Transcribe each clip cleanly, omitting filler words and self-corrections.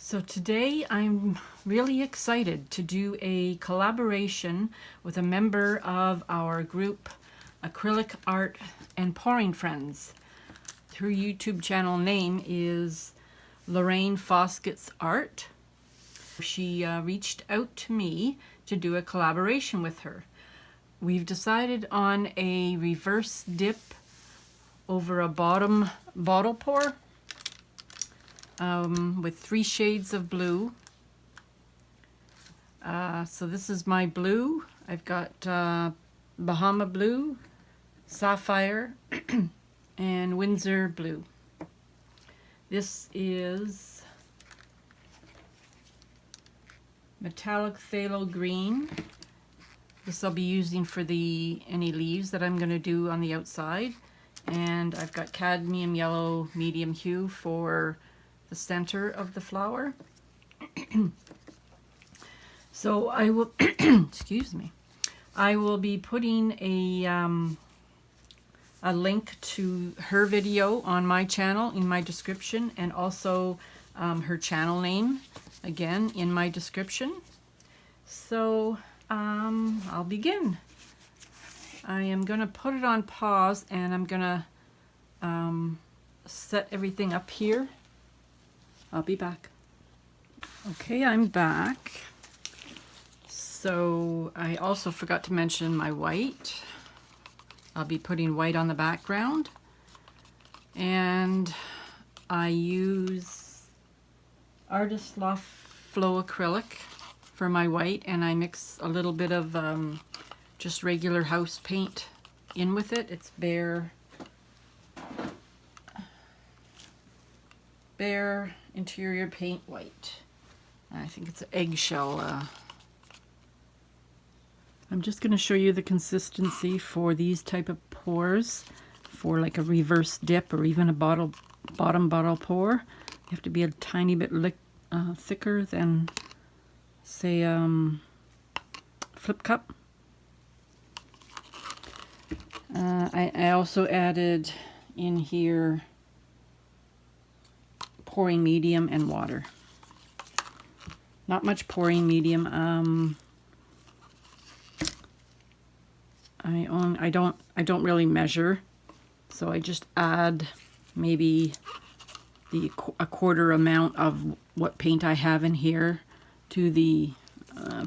So today I'm really excited to do a collaboration with a member of our group Acrylic Art and Pouring Friends. Her YouTube channel name is Lorraine Foskett Art. She reached out to me to do a collaboration with her. We've decided on a reverse dip over a bottom bottle pour with 3 shades of blue. So this is my blue. I've got Bahama blue, sapphire, and Windsor blue. This is metallic phthalo green. This I'll be using for any leaves that I'm going to do on the outside. And I've got cadmium yellow medium hue for the center of the flower. So I will excuse me. I will be putting a link to her video on my channel in my description, and also her channel name again in my description. So I'll begin. I am going to put it on pause, and I'm going to set everything up here. I'll be back. Okay, I'm back. So I also forgot to mention my white. I'll be putting white on the background. And I use Artist Loft Flow Acrylic for my white, and I mix a little bit of just regular house paint in with it. It's bare interior paint white. I think it's an eggshell. I'm just going to show you the consistency for these type of pours for like a reverse dip or even a bottom bottle pour. You have to be a tiny bit thicker than, say, flip cup. I also added in here pouring medium and water. Not much pouring medium. I don't really measure, so I just add maybe a quarter amount of what paint I have in here to the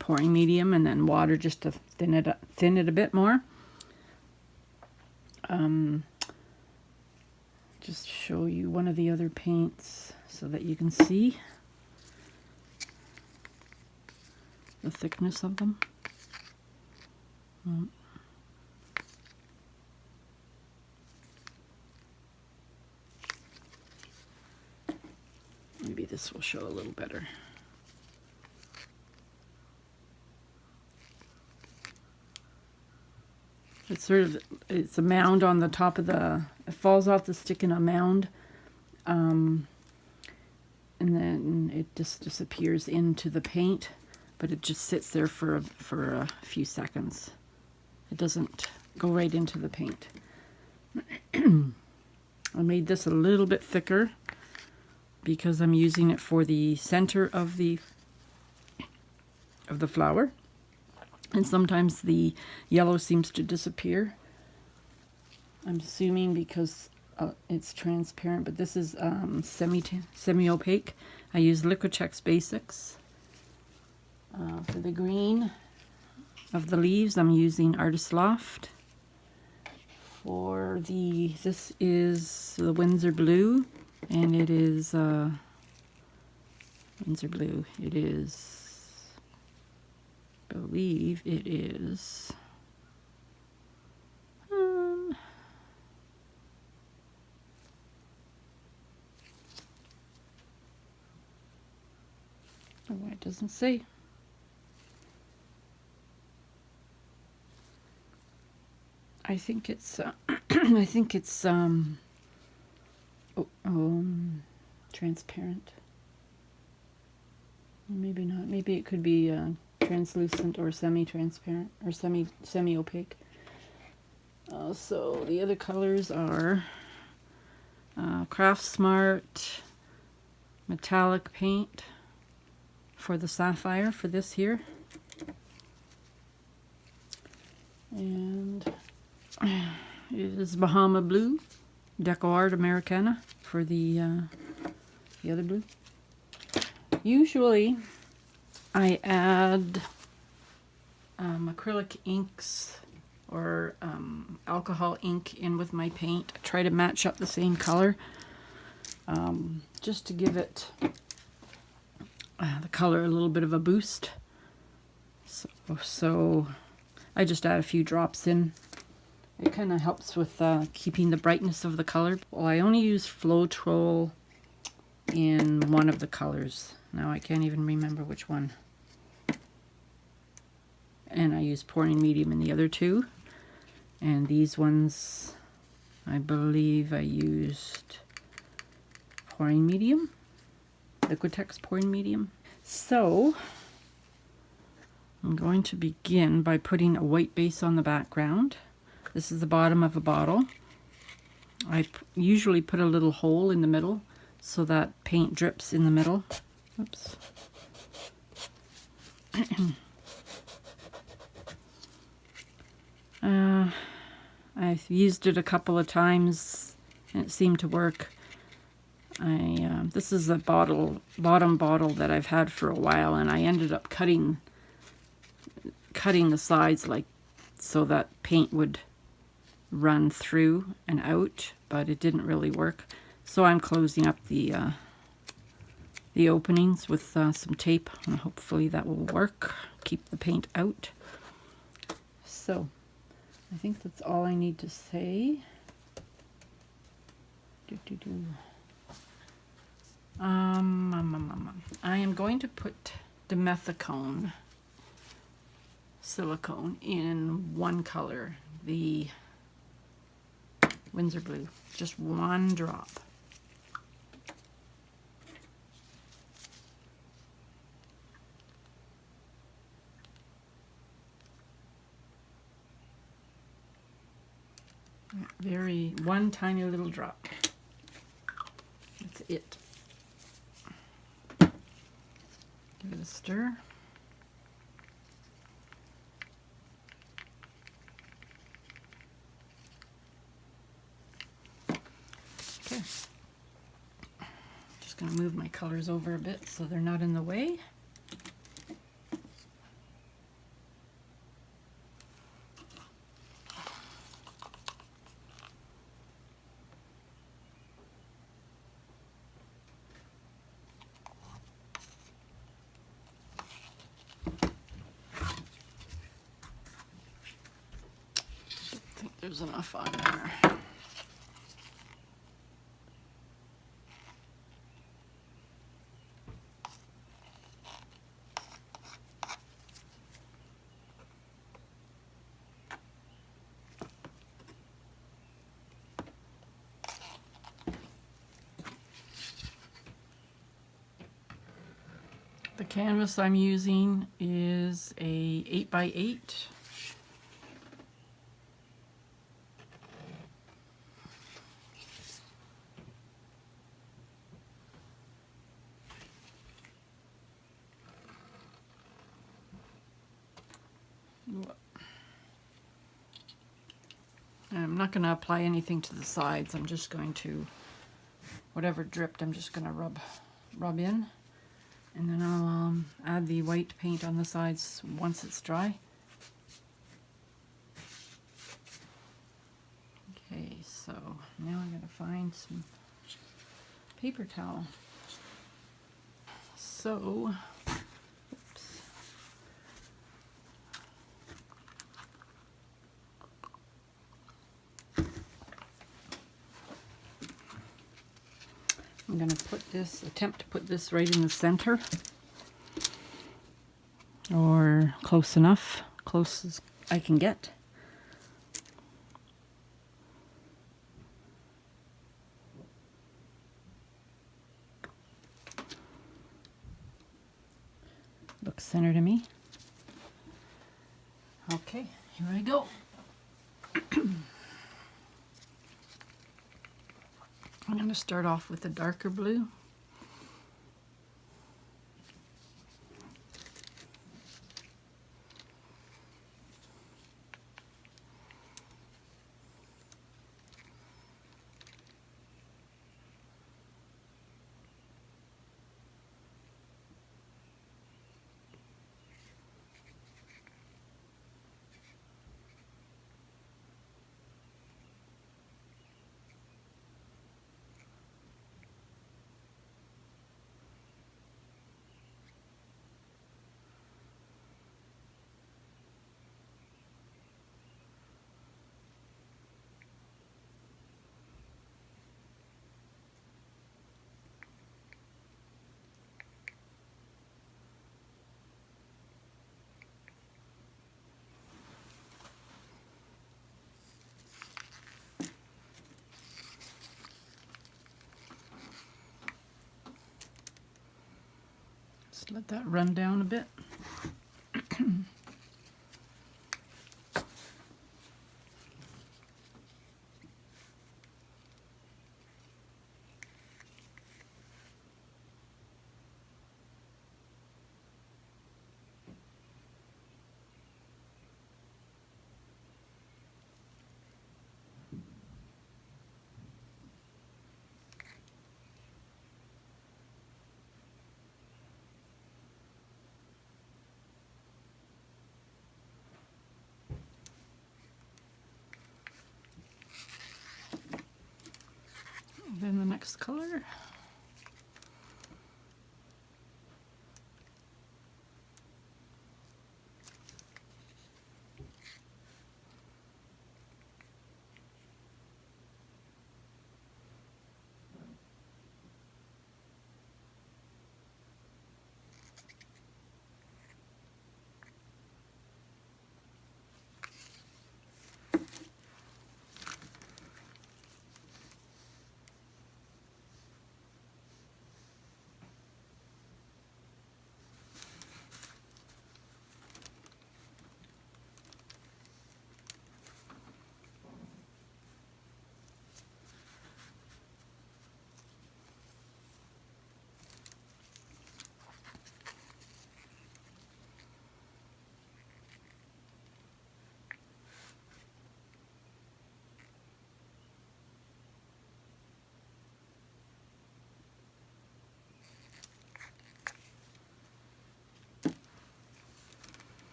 pouring medium, and then water just to thin it a bit more. Just show you one of the other paints so that you can see the thickness of them. Maybe this will show a little better. It's a mound on the top of it falls off the stick in a mound, and then it just disappears into the paint, but it just sits there for a few seconds. It doesn't go right into the paint. I made this a little bit thicker because I'm using it for the center of the flower. And sometimes the yellow seems to disappear. I'm assuming because it's transparent, but this is semi-opaque. I use Liquitex Basics. For the green of the leaves, I'm using Artist Loft. This is the Windsor blue, and it is Windsor blue. It is, I believe it is oh, it doesn't say. I think it's transparent. Maybe not. Maybe it could be translucent or semi-transparent or semi-opaque. So the other colors are Craft Smart, metallic paint, for the sapphire for this here. And it is Bahama Blue, Deco Art Americana for the other blue. Usually I add acrylic inks or alcohol ink in with my paint. I try to match up the same color just to give it the color a little bit of a boost. So I just add a few drops in. It kind of helps with keeping the brightness of the color. Well, I only use Floetrol in one of the colors. Now I can't even remember which one. And I use pouring medium in the other two. And these ones, I believe I used pouring medium. Liquitex pouring medium. So I'm going to begin by putting a white base on the background. This is the bottom of a bottle. I usually put a little hole in the middle so that paint drips in the middle. Oops. I've used it a couple of times and it seemed to work. This is a bottom bottle that I've had for a while, and I ended up cutting the sides like so that paint would run through and out, but it didn't really work. So I'm closing up the openings with some tape, and hopefully that will work, keep the paint out. So I think that's all I need to say. I am going to put dimethicone silicone in one color, the Winsor Blue, just one drop. One tiny little drop. That's it. Give it a stir. Okay. Just going to move my colors over a bit so they're not in the way. There's enough on there. The canvas I'm using is a 8x8. I'm not going to apply anything to the sides. I'm just going to, whatever dripped, I'm just going to rub in. And then I'll add the white paint on the sides once it's dry. Okay, so now I'm going to find some paper towel. So, oops. I'm going to attempt to put this right in the center, or close enough, close as I can get. Looks center to me. Okay, here I go. I'm going to start off with a darker blue. Let that run down a bit. Then the next color.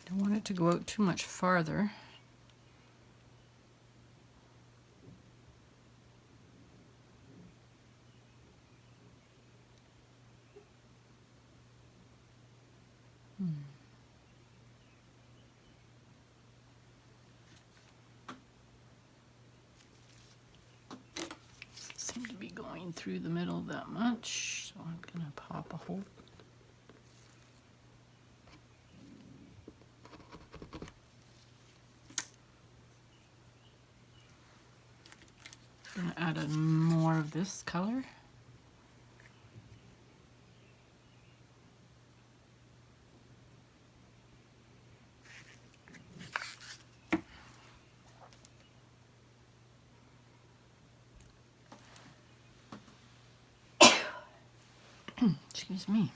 Don't want it to go out too much farther. Doesn't seem to be going through the middle that much, so I'm gonna pop a hole. Gonna add more of this color. Excuse me.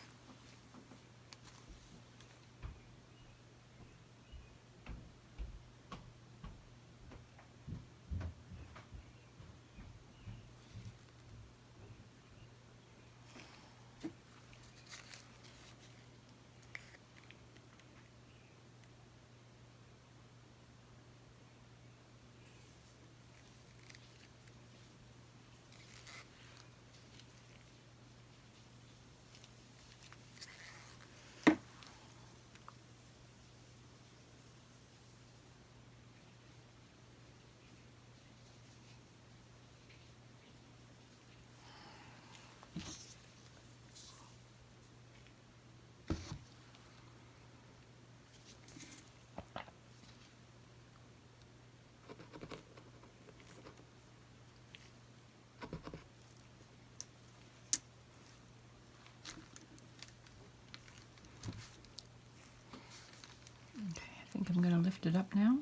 I think I'm going to lift it up now.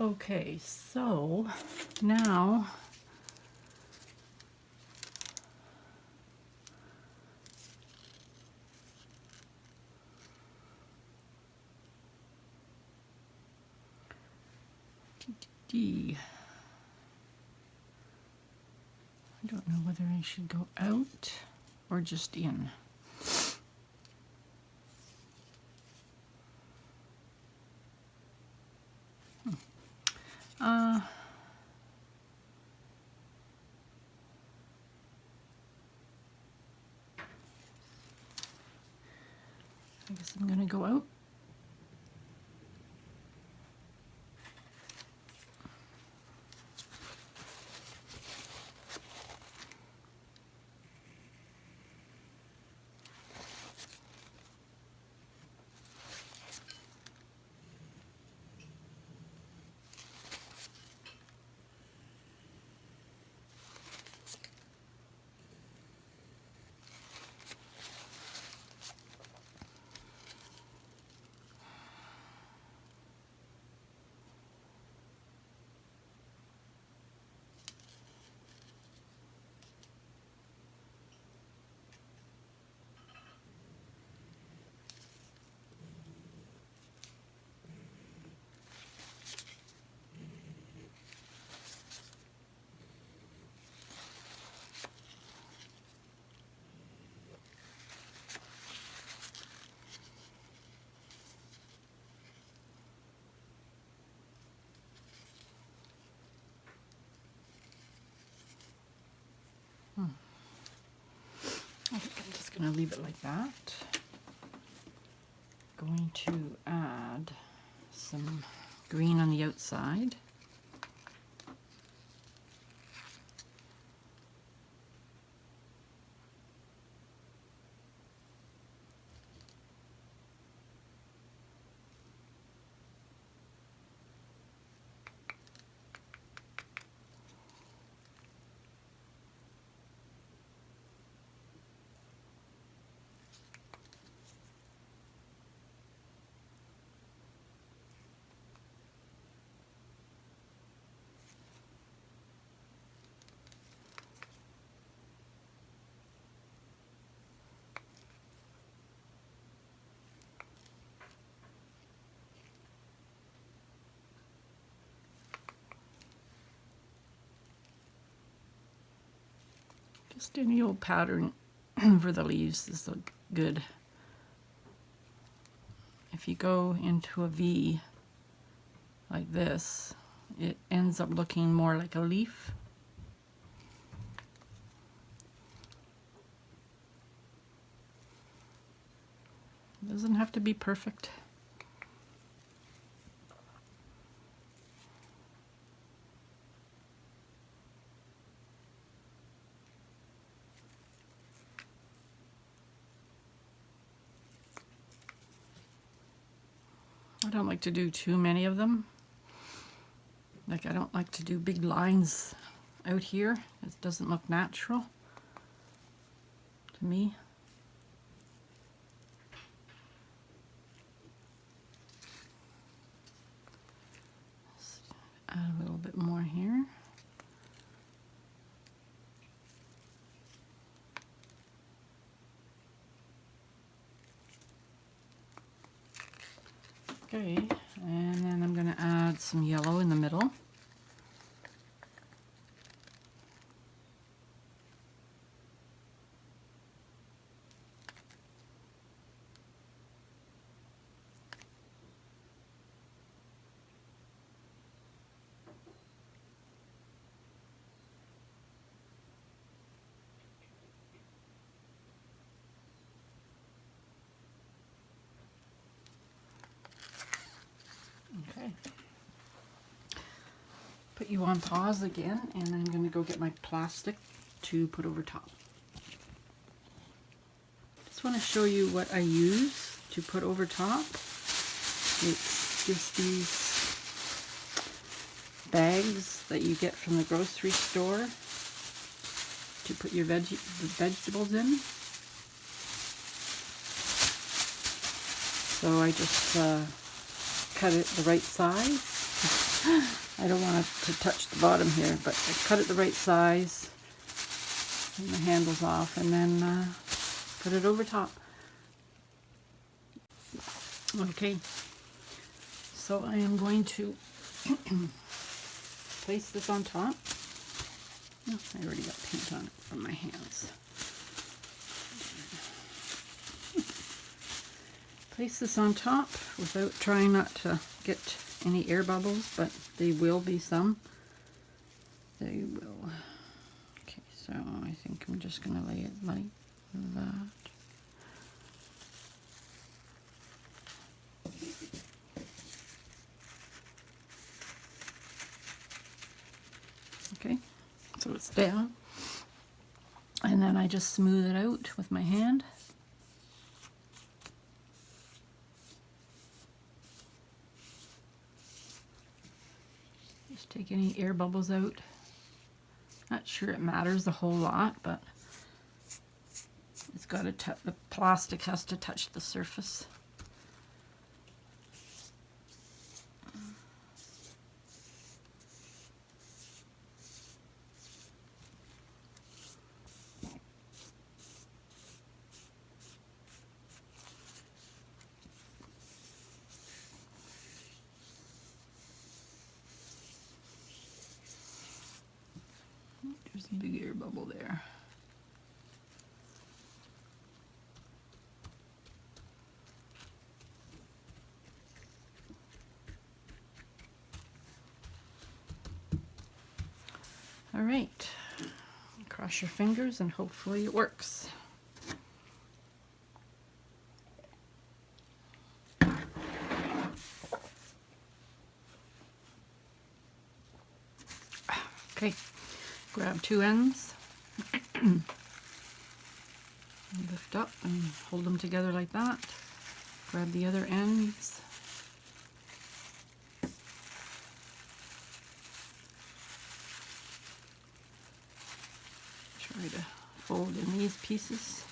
Okay, so now I don't know whether I should go out or just in. I guess I'm gonna go out. I think I'm just going to leave it like that. Going to add some green on the outside. Just any old pattern for the leaves is good. If you go into a V like this, it ends up looking more like a leaf. It doesn't have to be perfect. I don't like to do too many of them. Like, I don't like to do big lines out here. It doesn't look natural to me. Let's add a little bit more here. Okay, and then I'm going to add some yellow in the middle. Okay. Put you on pause again, and I'm going to go get my plastic to put over top. Just want to show you what I use to put over top. It's just these bags that you get from the grocery store to put your vegetables in. So I just cut it the right size I don't want it to touch the bottom here, but I cut it the right size. And the handle's off, and then put it over top. Okay, so I am going to place this on top. Oh, I already got paint on it from my hands. Place this on top without trying not to get any air bubbles, but they will be some. They will. Okay, so I think I'm just going to lay it like that. Okay, so it's down. And then I just smooth it out with my hand. Just take any air bubbles out. Not sure it matters a whole lot, but it's got to the plastic has to touch the surface. There's a big air bubble there. All right, cross your fingers and hopefully it works. Okay, grab two ends, lift up and hold them together like that. Grab the other ends. Try to fold in these pieces.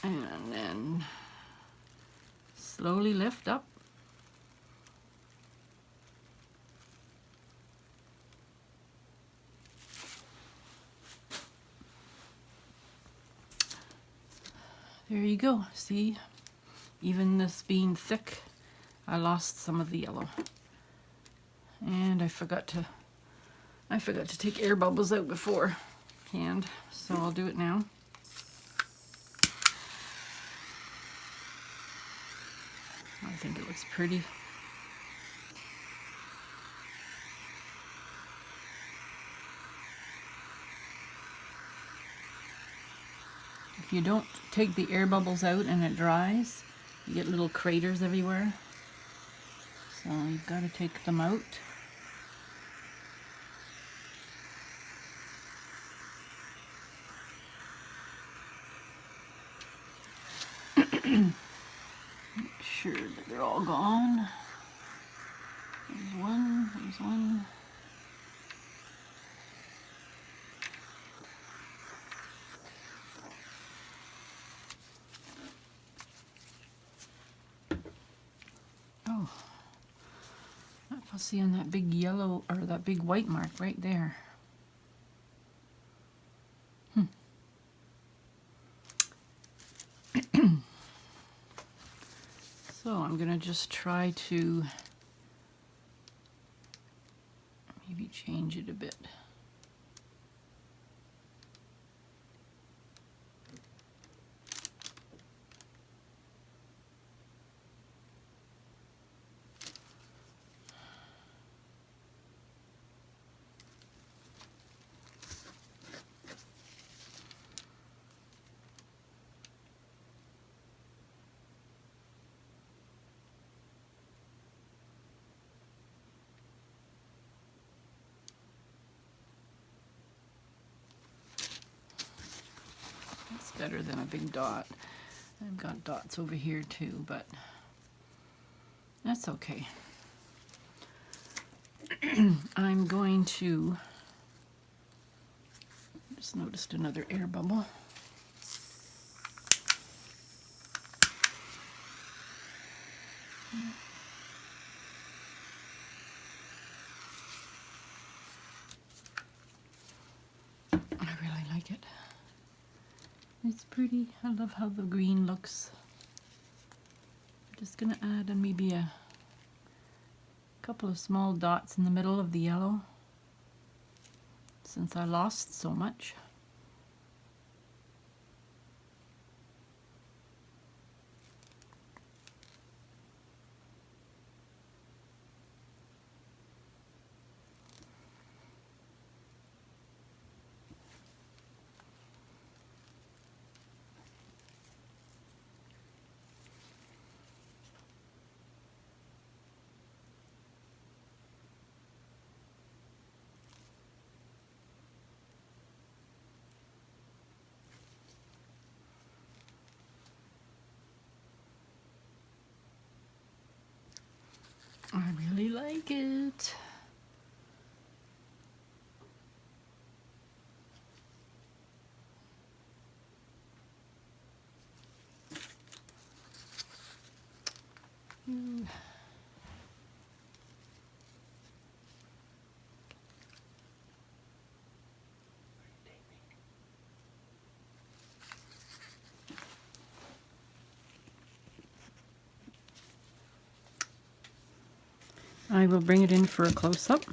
And then slowly lift up. There you go. See, even this being thick, I lost some of the yellow. And I forgot to take air bubbles out beforehand, so I'll do it now. I think it looks pretty. If you don't take the air bubbles out and it dries, you get little craters everywhere. So you've got to take them out. Make sure that they're all gone. There's one, there's one. Oh, I'll see on that big yellow, or that big white mark right there. So I'm gonna just try to maybe change it a bit. Better than a big dot. I've got dots over here too, but that's okay. I'm going to, just noticed another air bubble. I really like it. It's pretty. I love how the green looks. I'm just gonna add maybe a couple of small dots in the middle of the yellow, since I lost so much. I really like it. Ooh. I will bring it in for a close-up.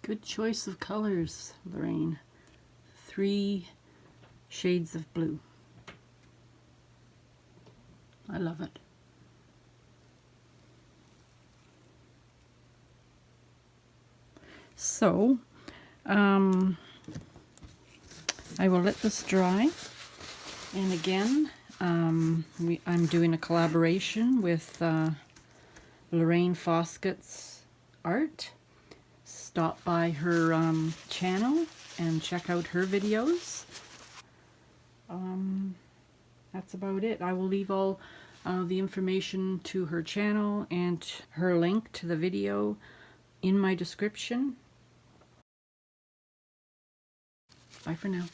Good choice of colors, Lorraine. 3 shades of blue. I love it. So, I will let this dry. And again, I'm doing a collaboration with Lorraine Foskett Art. Stop by her channel and check out her videos. That's about it. I will leave all the information to her channel and her link to the video in my description. Bye for now.